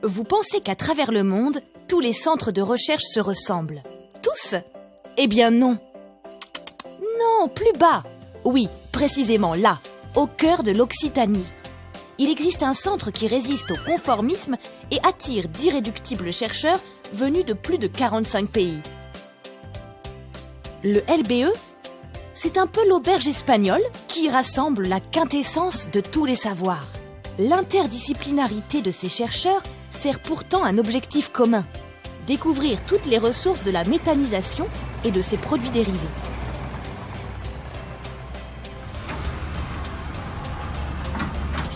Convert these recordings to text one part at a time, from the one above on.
Vous pensez qu'à travers le monde, tous les centres de recherche se ressemblent? Tous? Eh bien non. Non, plus bas. Oui, précisément là, au cœur de l'Occitanie. Il existe un centre qui résiste au conformisme et attire d'irréductibles chercheurs venus de plus de 45 pays. Le LBE, c'est un peu l'auberge espagnole qui rassemble la quintessence de tous les savoirs. L'interdisciplinarité de ces chercheurs sert pourtant un objectif commun: découvrir toutes les ressources de la méthanisation et de ses produits dérivés.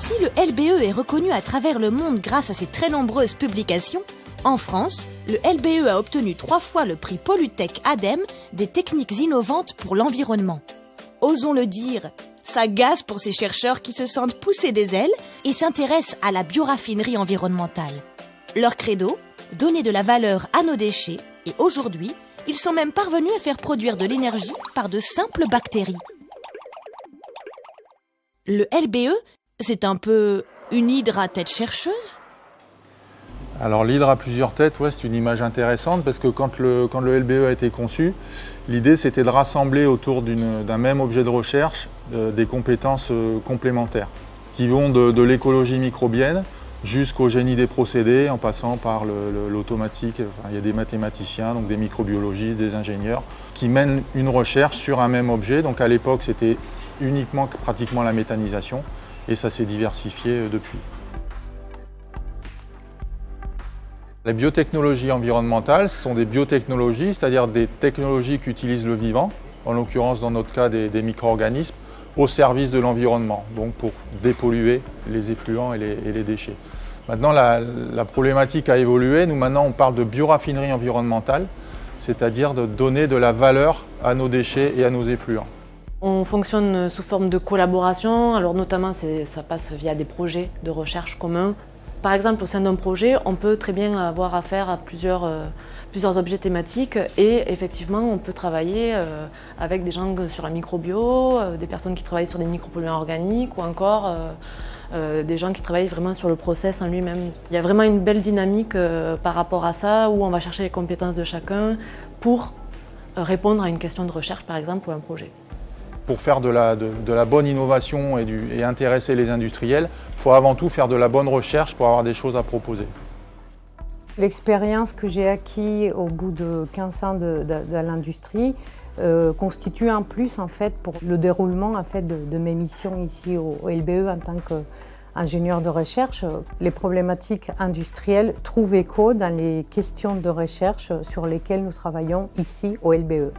Si le LBE est reconnu à travers le monde grâce à ses très nombreuses publications, en France, le LBE a obtenu 3 fois le prix Polytech ADEME des techniques innovantes pour l'environnement. Osons le dire, ça gaze pour ces chercheurs qui se sentent pousser des ailes et s'intéressent à la bioraffinerie environnementale. Leur credo, donner de la valeur à nos déchets, et aujourd'hui, ils sont même parvenus à faire produire de l'énergie par de simples bactéries. Le LBE, c'est un peu une hydre à tête chercheuse? Alors l'hydre à plusieurs têtes, ouais, c'est une image intéressante parce que quand le LBE a été conçu, l'idée c'était de rassembler autour d'un même objet de recherche des compétences complémentaires qui vont de l'écologie microbienne jusqu'au génie des procédés en passant par l'automatique. Enfin, il y a des mathématiciens, donc des microbiologistes, des ingénieurs qui mènent une recherche sur un même objet. Donc à l'époque c'était uniquement pratiquement la méthanisation et ça s'est diversifié depuis. Les biotechnologies environnementales, ce sont des biotechnologies, c'est-à-dire des technologies qui utilisent le vivant, en l'occurrence dans notre cas des micro-organismes, au service de l'environnement, donc pour dépolluer les effluents et les déchets. Maintenant, la problématique a évolué. Nous, maintenant, on parle de bioraffinerie environnementale, c'est-à-dire de donner de la valeur à nos déchets et à nos effluents. On fonctionne sous forme de collaboration, alors notamment ça passe via des projets de recherche communs. Par exemple, au sein d'un projet, on peut très bien avoir affaire à plusieurs objets thématiques et effectivement, on peut travailler avec des gens sur la microbio, des personnes qui travaillent sur des micropolluants organiques ou encore des gens qui travaillent vraiment sur le process en lui-même. Il y a vraiment une belle dynamique par rapport à ça où on va chercher les compétences de chacun pour répondre à une question de recherche, par exemple, ou un projet. Pour faire de la bonne innovation et intéresser les industriels, il faut avant tout faire de la bonne recherche pour avoir des choses à proposer. L'expérience que j'ai acquise au bout de 15 ans de l'industrie constitue un plus en fait, pour le déroulement en fait, de mes missions ici au LBE en tant qu'ingénieur de recherche. Les problématiques industrielles trouvent écho dans les questions de recherche sur lesquelles nous travaillons ici au LBE.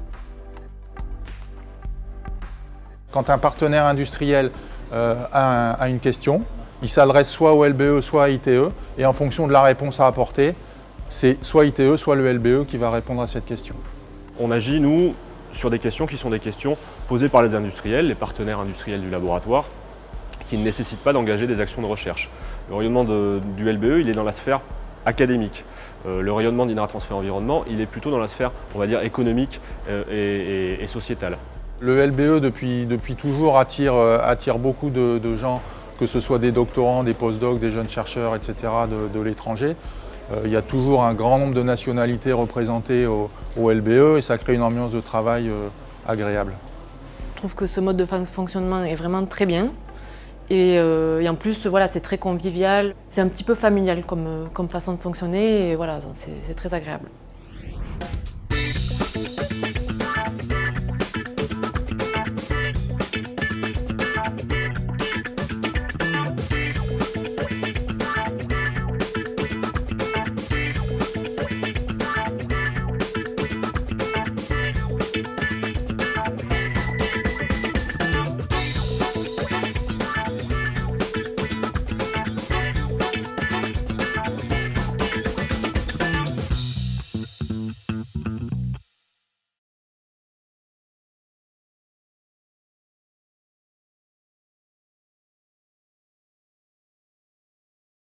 Quand un partenaire industriel a une question, il s'adresse soit au LBE, soit à ITE, et en fonction de la réponse à apporter, c'est soit ITE, soit le LBE qui va répondre à cette question. On agit, nous, sur des questions qui sont des questions posées par les industriels, les partenaires industriels du laboratoire, qui ne nécessitent pas d'engager des actions de recherche. Le rayonnement du LBE, il est dans la sphère académique. Le rayonnement d'Inra Transfer Environnement, il est plutôt dans la sphère, on va dire, économique et sociétale. Le LBE, depuis toujours, attire beaucoup de gens, que ce soit des doctorants, des postdocs, des jeunes chercheurs, etc., de l'étranger. Il y a toujours un grand nombre de nationalités représentées au LBE et ça crée une ambiance de travail agréable. Je trouve que ce mode de fonctionnement est vraiment très bien. Et en plus, voilà, c'est très convivial. C'est un petit peu familial comme façon de fonctionner et voilà, c'est très agréable.